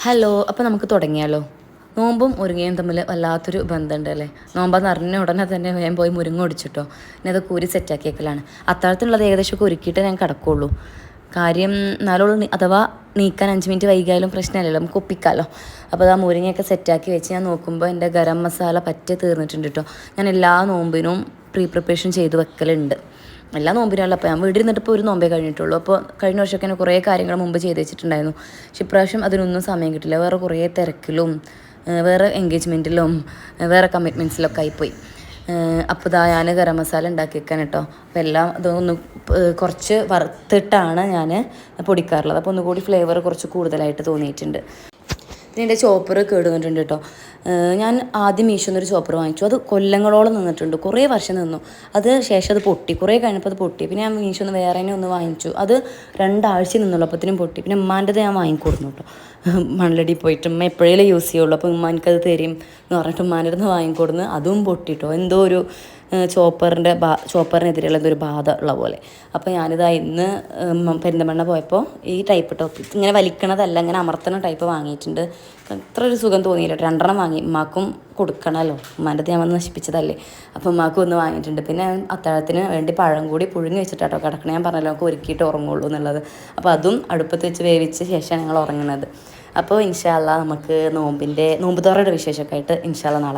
Hello, അപ്പോൾ നമുക്ക് തുടങ്ങിയാലോ? നോമ്പും മുരിങ്ങയും തമ്മിൽ വല്ലാത്തൊരു ബന്ധമുണ്ട് അല്ലേ? നോമ്പെന്ന് അറിഞ്ഞ ഉടനെ തന്നെ വേഗം പോയി മുരിങ്ങ ഒടിച്ചിട്ടോ, ഇനി അത് കൂരി സെറ്റാക്കിയേക്കലാണ്. അത്താഴത്തിനുള്ളത് ഏകദേശമൊക്കെ ഒരുക്കിയിട്ട് ഞാൻ കിടക്കുള്ളൂ. കാര്യം എന്നാലും അഥവാ നീക്കാൻ 5 മിനിറ്റ് വൈകിയാലും പ്രശ്നമില്ലല്ലോ, നമുക്ക് ഒപ്പിക്കാമല്ലോ. അപ്പോൾ ആ മുരിങ്ങയൊക്കെ സെറ്റാക്കി വെച്ച് ഞാൻ നോക്കുമ്പോൾ എൻ്റെ ഗരം മസാല പറ്റേ തീർന്നിട്ടുണ്ട് കേട്ടോ. ഞാൻ എല്ലാ നോമ്പിനും പ്രിപ്പറേഷൻ ചെയ്ത് വെക്കലുണ്ട്. എല്ലാ നോമ്പിനാണല്ലോ. അപ്പോൾ ഞാൻ വീട്ടിലിരുന്നിട്ട് ഇപ്പോൾ ഒരു നോമ്പേ കഴിഞ്ഞിട്ടുള്ളൂ. അപ്പോൾ കഴിഞ്ഞ വർഷമൊക്കെ ഞാൻ കുറേ കാര്യങ്ങൾ മുമ്പ് ചെയ്ത് വെച്ചിട്ടുണ്ടായിരുന്നു. പക്ഷെ ഇപ്രാവശ്യം അതിനൊന്നും സമയം കിട്ടില്ല. വേറെ കുറേ തിരക്കിലും വേറെ എൻഗേജ്മെൻറ്റിലും വേറെ കമ്മിറ്റ്മെൻറ്റ്സിലൊക്കെ ആയിപ്പോയി. അപ്പോൾ ഇതാ ഞാൻ ഗരം മസാല ഉണ്ടാക്കി വെക്കാൻ കേട്ടോ. അപ്പോൾ എല്ലാം ഇതൊന്ന് കുറച്ച് വറുത്തിട്ടാണ് ഞാൻ പൊടിക്കാറുള്ളത്. അപ്പോൾ ഒന്നുകൂടി ഫ്ലേവർ കുറച്ച് കൂടുതലായിട്ട് തോന്നിയിട്ടുണ്ട്. പിന്നെ എൻ്റെ ചോപ്പർ കേടുവന്നിട്ടുണ്ട് കേട്ടോ. ഞാൻ ആദ്യം മീഷോന്നൊരു ചോപ്പർ വാങ്ങിച്ചു. അത് കൊല്ലങ്ങളോളം നിന്നിട്ടുണ്ട്, കുറേ വർഷം നിന്നു. അത് ശേഷം അത് പൊട്ടി, കുറേ കഴിഞ്ഞപ്പോൾ അത് പൊട്ടി. പിന്നെ ഞാൻ മീഷോന്ന് വേറെ തന്നെ ഒന്ന് വാങ്ങിച്ചു. അത് 2 ആഴ്ച നിന്നുള്ളൂ, അപ്പോഴത്തേനും പൊട്ടി. പിന്നെ ഉമ്മാൻ്റെത് ഞാൻ വാങ്ങിക്കൊടുന്നു കേട്ടോ. മണ്ണലടി പോയിട്ട് ഉമ്മ എപ്പോഴേലും യൂസ് ചെയ്യുള്ളൂ, അപ്പോൾ ഉമ്മ എനിക്കത് തരും എന്ന് പറഞ്ഞിട്ട് ഉമ്മാൻ്റെ അടുത്ത് വാങ്ങിക്കൊടുന്ന് അതും പൊട്ടിട്ടോ. എന്തോ ഒരു ചോപ്പറിനെതിരെയുള്ള എന്തൊരു ബാധ ഉള്ള പോലെ. അപ്പോൾ ഞാനിതാ ഇന്ന് പെരിന്തമണ്ണ പോയപ്പോൾ ഈ ടൈപ്പ് ടോപ്പ് ഇങ്ങനെ വലിക്കണതല്ല, ഇങ്ങനെ അമർത്തണ ടൈപ്പ് വാങ്ങിയിട്ടുണ്ട്. അത്ര ഒരു സുഖം തോന്നിയില്ല. 2 വാങ്ങി. ഉമ്മാക്കും കൊടുക്കണമല്ലോ, ഉമ്മാൻ്റെ ഞാൻ വന്ന് നശിപ്പിച്ചതല്ലേ. അപ്പോൾ ഉമ്മാക്കും ഒന്ന് വാങ്ങിയിട്ടുണ്ട്. പിന്നെ അത്താഴത്തിന് വേണ്ടി പഴം കൂടി പുഴുങ്ങി വെച്ചിട്ടാട്ടോ കിടക്കണം. ഞാൻ പറഞ്ഞല്ലോ നമുക്ക് ഒരുക്കിയിട്ട് ഉറങ്ങുള്ളൂ എന്നുള്ളത്. അപ്പോൾ അതും അടുപ്പത്ത് വെച്ച് വേവിച്ച ശേഷമാണ് ഞങ്ങൾ ഉറങ്ങുന്നത്. അപ്പോൾ ഇൻഷാ അല്ലാഹ് നമുക്ക് നോമ്പ് തുറയുടെ വിശേഷമൊക്കെ ആയിട്ട് ഇൻഷാ അല്ലാഹ് നാളെ